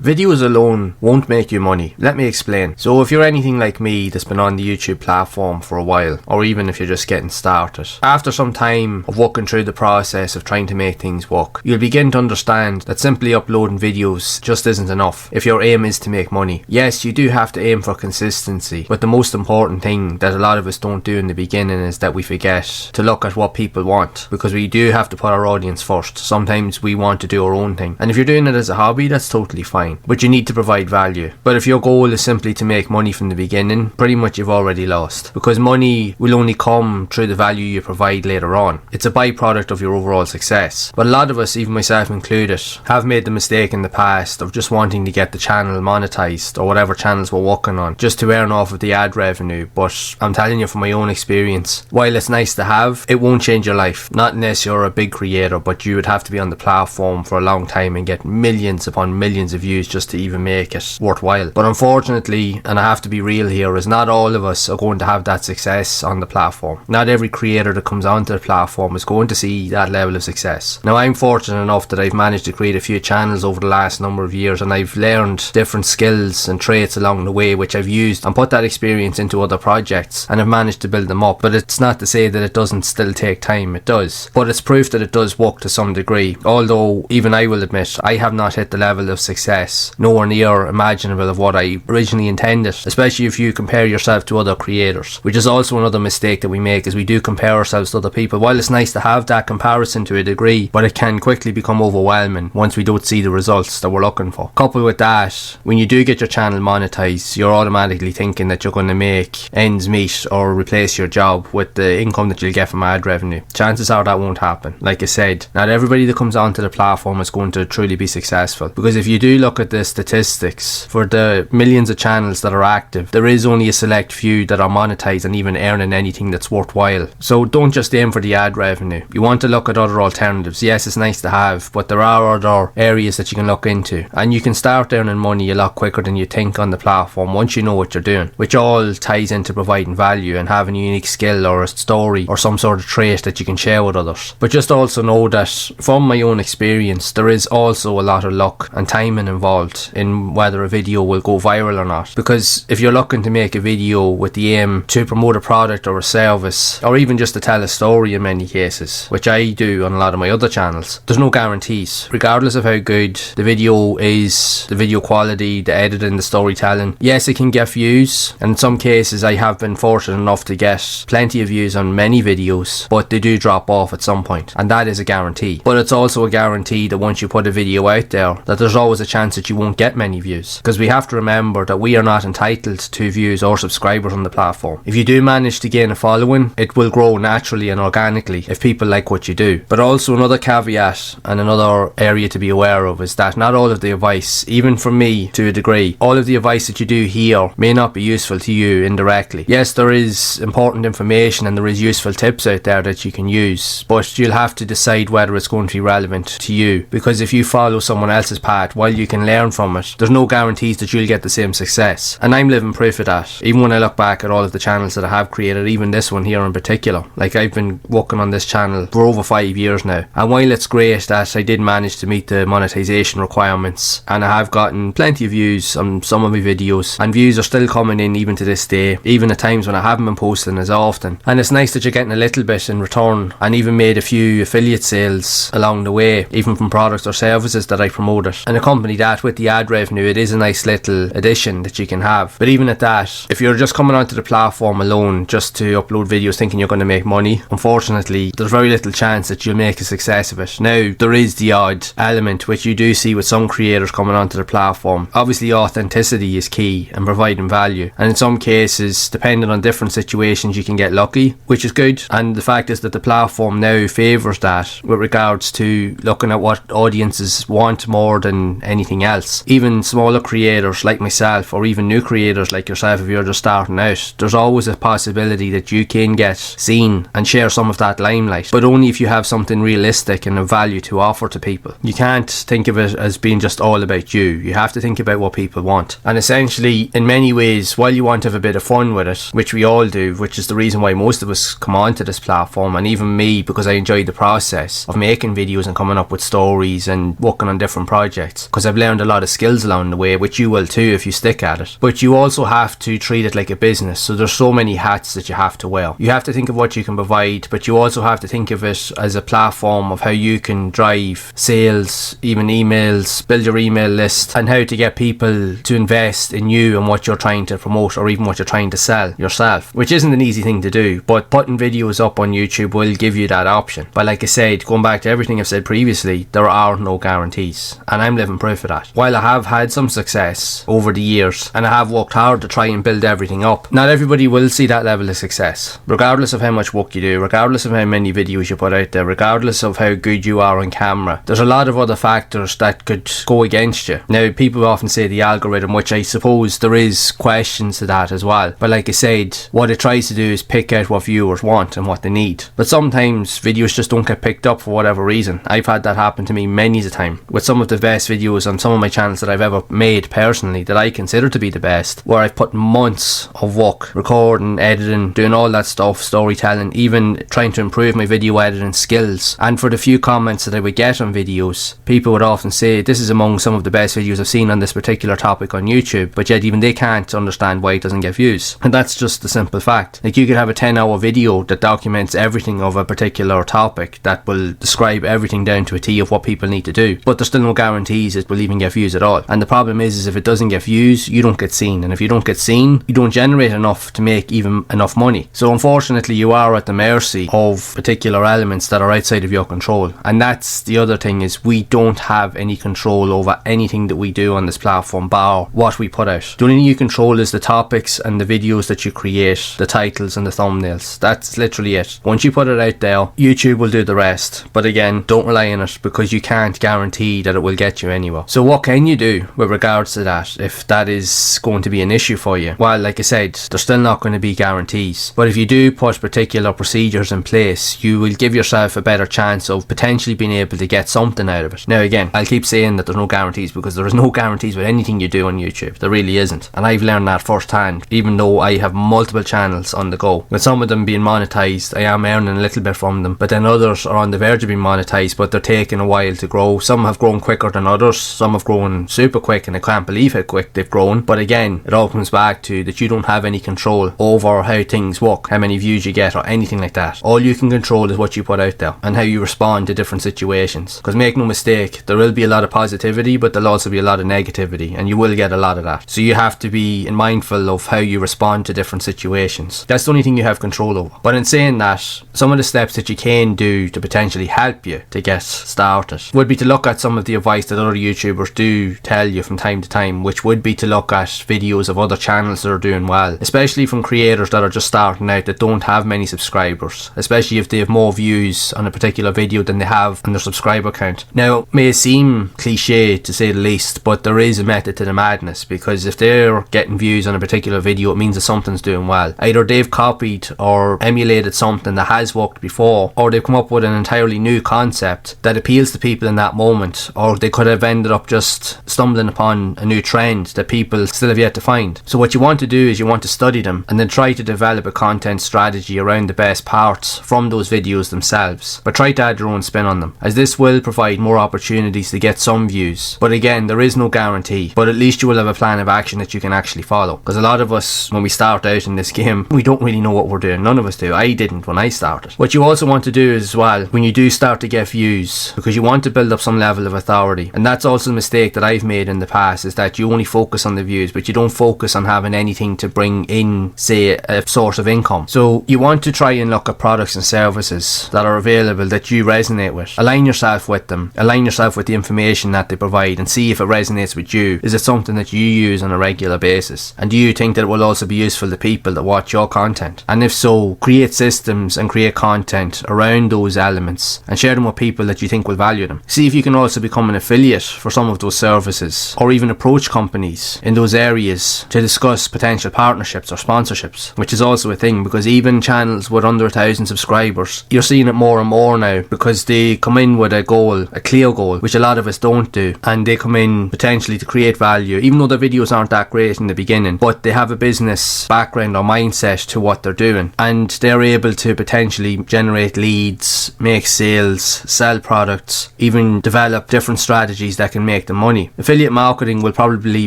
Videos alone won't make you money. Let me explain. So if you're anything like me that's been on the YouTube platform for a while, or even if you're just getting started, after some time of working through the process of trying to make things work, you'll begin to understand that simply uploading videos just isn't enough if your aim is to make money. Yes, you do have to aim for consistency, but the most important thing that a lot of us don't do in the beginning is that we forget to look at what people want, because we do have to put our audience first. Sometimes we want to do our own thing, and if you're doing it as a hobby, that's totally fine, but you need to provide value. But if your goal is simply to make money from the beginning, pretty much you've already lost, because money will only come through the value you provide later on. It's a byproduct of your overall success. But a lot of us, even myself included, have made the mistake in the past of just wanting to get the channel monetized, or whatever channels we're working on, just to earn off of the ad revenue. But I'm telling you from my own experience, while it's nice to have, it won't change your life. Not unless you're a big creator, but you would have to be on the platform for a long time and get millions upon millions of views just to even make it worthwhile. But unfortunately, and I have to be real here, is not all of us are going to have that success on the platform. Not every creator that comes onto the platform is going to see that level of success. Now, I'm fortunate enough that I've managed to create a few channels over the last number of years, and I've learned different skills and traits along the way which I've used and put that experience into other projects, and I've managed to build them up. But it's not to say that it doesn't still take time. It does, but it's proof that it does work to some degree, although even I will admit I have not hit the level of success nowhere near imaginable of what I originally intended, especially if you compare yourself to other creators, which is also another mistake that we make, is we do compare ourselves to other people. While it's nice to have that comparison to a degree, but it can quickly become overwhelming once we don't see the results that we're looking for. Coupled with that, when you do get your channel monetized, you're automatically thinking that you're going to make ends meet or replace your job with the income that you'll get from ad revenue. Chances are that won't happen. Like I said, not everybody that comes onto the platform is going to truly be successful, because if you do look at the statistics for the millions of channels that are active, there is only a select few that are monetized and even earning anything that's worthwhile. So don't just aim for the ad revenue. You want to look at other alternatives. Yes, it's nice to have, but there are other areas that you can look into, and you can start earning money a lot quicker than you think on the platform once you know what you're doing, which all ties into providing value and having a unique skill or a story or some sort of trait that you can share with others. But just also know that from my own experience, there is also a lot of luck and timing involved in whether a video will go viral or not, because if you're looking to make a video with the aim to promote a product or a service, or even just to tell a story in many cases, which I do on a lot of my other channels, there's no guarantees. Regardless of how good the video is, the video quality, the editing, the storytelling, yes, it can get views, and in some cases I have been fortunate enough to get plenty of views on many videos, but they do drop off at some point, and that is a guarantee. But it's also a guarantee that once you put a video out there, that there's always a chance that you won't get many views, because we have to remember that we are not entitled to views or subscribers on the platform. If you do manage to gain a following, it will grow naturally and organically if people like what you do. But also another caveat and another area to be aware of is that not all of the advice, even from me to a degree, all of the advice that you do here may not be useful to you indirectly. Yes, there is important information and there is useful tips out there that you can use, but you'll have to decide whether it's going to be relevant to you, because if you follow someone else's path, while you can learn from it, there's no guarantees that you'll get the same success. And I'm living proof of that. Even when I look back at all of the channels that I have created, even this one here in particular, like I've been working on this channel for over 5 years now, and while it's great that I did manage to meet the monetization requirements and I have gotten plenty of views on some of my videos, and views are still coming in even to this day, even at times when I haven't been posting as often, and it's nice that you're getting a little bit in return, and even made a few affiliate sales along the way, even from products or services that I promoted, and accompany that with the ad revenue. It is a nice little addition that you can have. But even at that, if you're just coming onto the platform alone just to upload videos thinking you're going to make money, unfortunately there's very little chance that you'll make a success of it. Now, there is the odd element which you do see with some creators coming onto the platform. Obviously authenticity is key and providing value, and in some cases, depending on different situations, you can get lucky, which is good. And the fact is that the platform now favours that with regards to looking at what audiences want more than anything else. Even smaller creators like myself, or even new creators like yourself, if you're just starting out, there's always a possibility that you can get seen and share some of that limelight, but only if you have something realistic and of value to offer to people. You can't think of it as being just all about you. You have to think about what people want. And essentially, in many ways, while you want to have a bit of fun with it, which we all do, which is the reason why most of us come onto this platform, and even me, because I enjoy the process of making videos and coming up with stories and working on different projects, because I've learned learned a lot of skills along the way, which you will too if you stick at it. But you also have to treat it like a business. So there's so many hats that you have to wear. You have to think of what you can provide, but you also have to think of it as a platform of how you can drive sales, even emails, build your email list, and how to get people to invest in you and what you're trying to promote, or even what you're trying to sell yourself, which isn't an easy thing to do. But putting videos up on YouTube will give you that option. But like I said, going back to everything I've said previously, there are no guarantees, and I'm living proof of that. While I have had some success over the years, and I have worked hard to try and build everything up, not everybody will see that level of success, regardless of how much work you do, regardless of how many videos you put out there, regardless of how good you are on camera. There's a lot of other factors that could go against you. Now, people often say the algorithm, which I suppose there is questions to that as well, but like I said, what it tries to do is pick out what viewers want and what they need. But sometimes videos just don't get picked up for whatever reason. I've had that happen to me many a time with some of the best videos on some of my channels that I've ever made personally, that I consider to be the best, where I've put months of work recording, editing, doing all that stuff, storytelling, even trying to improve my video editing skills. And for the few comments that I would get on videos, people would often say this is among some of the best videos I've seen on this particular topic on YouTube, but yet even they can't understand why it doesn't get views. And that's just the simple fact. Like, you could have a 10-hour video that documents everything of a particular topic, that will describe everything down to a T of what people need to do, but there's still no guarantees it will even get views at all. And the problem is if it doesn't get views, you don't get seen, and if you don't get seen, you don't generate enough to make even enough money. So unfortunately, you are at the mercy of particular elements that are outside of your control. And that's the other thing, is we don't have any control over anything that we do on this platform, bar what we put out. The only thing you control is the topics and the videos that you create, the titles and the thumbnails. That's literally it. Once you put it out there, YouTube will do the rest. But again, don't rely on it, because you can't guarantee that it will get you anywhere. So what can you do with regards to that, if that is going to be an issue for you? Well, like I said, there's still not going to be guarantees, but if you do put particular procedures in place, you will give yourself a better chance of potentially being able to get something out of it. Now again, I'll keep saying that there's no guarantees, because there is no guarantees with anything you do on YouTube. There really isn't, and I've learned that firsthand, even though I have multiple channels on the go. With some of them being monetized, I am earning a little bit from them, but then others are on the verge of being monetized, but they're taking a while to grow. Some have grown quicker than others, some have grown super quick, and I can't believe how quick they've grown. But again, it all comes back to that you don't have any control over how things work, how many views you get, or anything like that. All you can control is what you put out there and how you respond to different situations. Because make no mistake, there will be a lot of positivity, but there'll also be a lot of negativity, and you will get a lot of that. So you have to be mindful of how you respond to different situations. That's the only thing you have control over. But in saying that, some of the steps that you can do to potentially help you to get started would be to look at some of the advice that other YouTubers do tell you from time to time, which would be to look at videos of other channels that are doing well, especially from creators that are just starting out, that don't have many subscribers, especially if they have more views on a particular video than they have on their subscriber count. Now, it may seem cliche to say the least, but there is a method to the madness, because if they're getting views on a particular video, it means that something's doing well. Either they've copied or emulated something that has worked before, or they've come up with an entirely new concept that appeals to people in that moment, or they could have ended up just stumbling upon a new trend that people still have yet to find. So what you want to do is you want to study them and then try to develop a content strategy around the best parts from those videos themselves, but try to add your own spin on them, as this will provide more opportunities to get some views. But again, there is no guarantee, but at least you will have a plan of action that you can actually follow, because a lot of us, when we start out in this game, we don't really know what we're doing. None of us do. I didn't when I started. What you also want to do as well, when you do start to get views, because you want to build up some level of authority, and that's also a mistake that I've made in the past, is that you only focus on the views, but you don't focus on having anything to bring in, say, a source of income. So you want to try and look at products and services that are available that you resonate with. Align yourself with them. Align yourself with the information that they provide, and see if it resonates with you. Is it something that you use on a regular basis? And do you think that it will also be useful to people that watch your content? And if so, create systems and create content around those elements and share them with people that you think will value them. See if you can also become an affiliate for some of those services, or even approach companies in those areas to discuss potential partnerships or sponsorships, which is also a thing, because even channels with under 1,000 subscribers, you're seeing it more and more now, because they come in with a goal, a clear goal, which a lot of us don't do, and they come in potentially to create value, even though their videos aren't that great in the beginning, but they have a business background or mindset to what they're doing, and they're able to potentially generate leads, make sales, sell products, even develop different strategies that can make make the money. Affiliate marketing will probably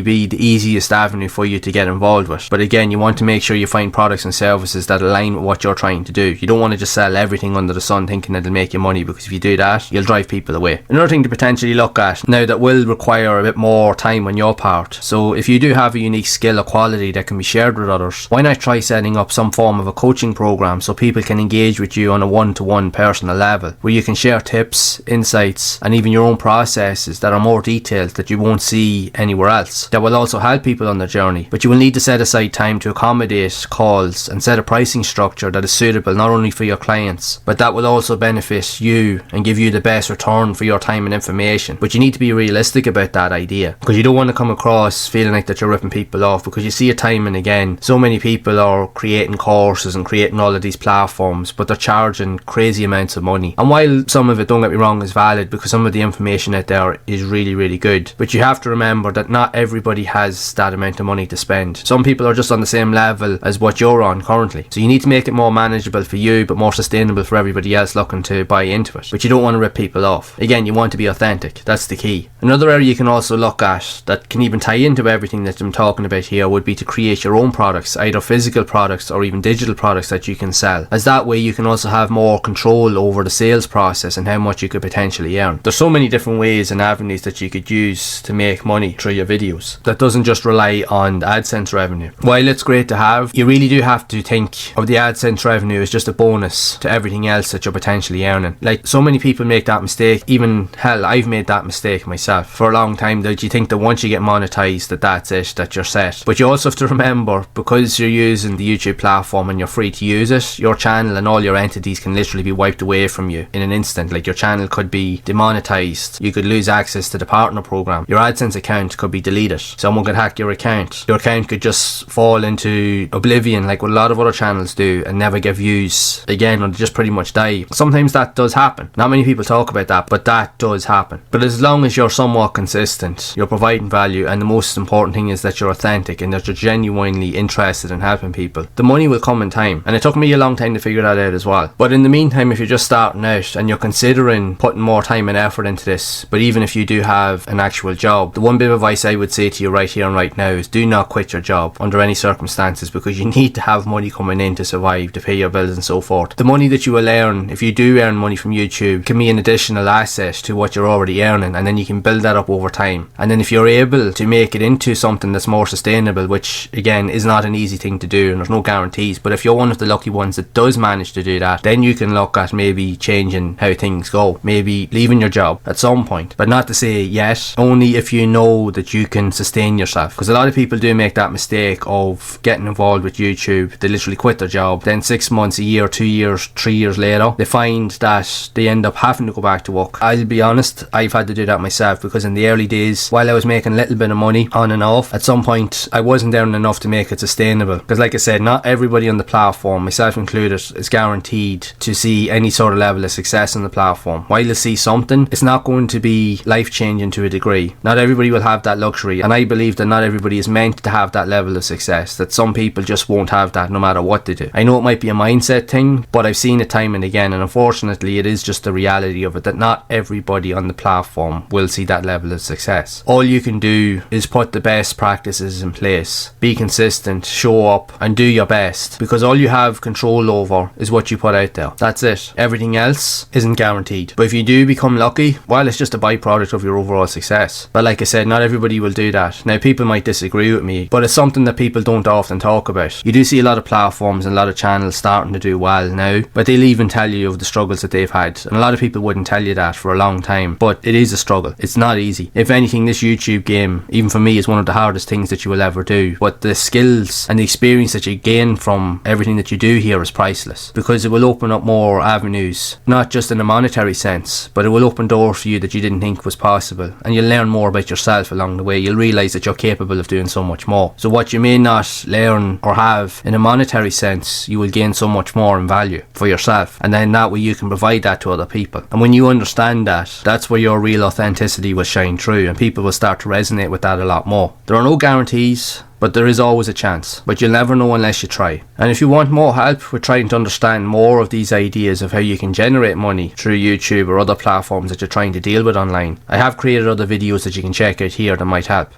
be the easiest avenue for you to get involved with. But again, you want to make sure you find products and services that align with what you're trying to do. You don't want to just sell everything under the sun thinking it'll make you money, because if you do that, you'll drive people away. Another thing to potentially look at now that will require a bit more time on your part. So if you do have a unique skill or quality that can be shared with others, why not try setting up some form of a coaching program so people can engage with you on a one-to-one personal level, where you can share tips, insights, and even your own processes that are more detailed that you won't see anywhere else, that will also help people on their journey. But you will need to set aside time to accommodate calls and set a pricing structure that is suitable not only for your clients, but that will also benefit you and give you the best return for your time and information. But you need to be realistic about that idea, because you don't want to come across feeling like that you're ripping people off, because you see it time and again. So many people are creating courses and creating all of these platforms, but they're charging crazy amounts of money. And while some of it, don't get me wrong, is valid, because some of the information out there is really, really good, but you have to remember that not everybody has that amount of money to spend. Some people are just on the same level as what you're on currently. So you need to make it more manageable for you, but more sustainable for everybody else looking to buy into it. But you don't want to rip people off. Again, you want to be authentic. That's the key. Another area you can also look at that can even tie into everything that I'm talking about here would be to create your own products, either physical products or even digital products that you can sell, as that way you can also have more control over the sales process and how much you could potentially earn. There's so many different ways and avenues that you could use to make money through your videos that doesn't just rely on the AdSense revenue. While it's great to have, you really do have to think of the AdSense revenue as just a bonus to everything else that you're potentially earning. Like, so many people make that mistake. Even hell, I've made that mistake myself for a long time, that you think that once you get monetized that's it, that you're set. But you also have to remember, because you're using the YouTube platform and you're free to use it, your channel and all your entities can literally be wiped away from you in an instant. Like, your channel could be demonetized, you could lose access to the partner program, your AdSense account could be deleted, someone could hack your account could just fall into oblivion like what a lot of other channels do and never get views again, or just pretty much die. Sometimes that does happen. Not many people talk about that, but that does happen. But as long as you're somewhat consistent, you're providing value, and the most important thing is that you're authentic and that you're genuinely interested in helping people, the money will come in time. And it took me a long time to figure that out as well. But in the meantime, if you're just starting out and you're considering putting more time and effort into this, but even if you do have an actual job, the one bit of advice I would say to you right here and right now is do not quit your job under any circumstances, because you need to have money coming in to survive, to pay your bills and so forth. The money that you will earn, if you do earn money from YouTube, can be an additional asset to what you're already earning, and then you can build that up over time. And then if you're able to make it into something that's more sustainable, which again is not an easy thing to do and there's no guarantees, but if you're one of the lucky ones that does manage to do that, then you can look at maybe changing how things go, maybe leaving your job at some point, but not to say yet, only if you know that you can sustain yourself. Because a lot of people do make that mistake of getting involved with YouTube, they literally quit their job, then 6 months, a year, 2 years, 3 years later, they find that they end up having to go back to work. I'll be honest, I've had to do that myself, because in the early days, while I was making a little bit of money on and off, at some point I wasn't earning enough to make it sustainable. Because like I said, not everybody on the platform, myself included, is guaranteed to see any sort of level of success on the platform. While you'll see something, it's not going to be life changing to a degree. Not everybody will have that luxury, and I believe that not everybody is meant to have that level of success, that some people just won't have that no matter what they do. I know it might be a mindset thing, but I've seen it time and again, and unfortunately it is just the reality of it, that not everybody on the platform will see that level of success. All you can do is put the best practices in place, be consistent, show up and do your best, because all you have control over is what you put out there. That's it. Everything else isn't guaranteed. But if you do become lucky, well, it's just a byproduct of your overall success. But like I said, not everybody will do that. Now, people might disagree with me, but it's something that people don't often talk about. You do see a lot of platforms and a lot of channels starting to do well now, but they'll even tell you of the struggles that they've had, and a lot of people wouldn't tell you that for a long time. But it is a struggle. It's not easy. If anything, this YouTube game, even for me, is one of the hardest things that you will ever do. But the skills and the experience that you gain from everything that you do here is priceless, because it will open up more avenues, not just in a monetary sense, but it will open doors for you that you didn't think was possible, and you'll learn more about yourself along the way. You'll realise that you're capable of doing so much more. So what you may not learn or have in a monetary sense, you will gain so much more in value for yourself, and then that way you can provide that to other people. And when you understand that, that's where your real authenticity will shine through, and people will start to resonate with that a lot more. There are no guarantees. but there is always a chance. But you'll never know unless you try. And if you want more help with trying to understand more of these ideas of how you can generate money through YouTube or other platforms that you're trying to deal with online, I have created other videos that you can check out here that might help.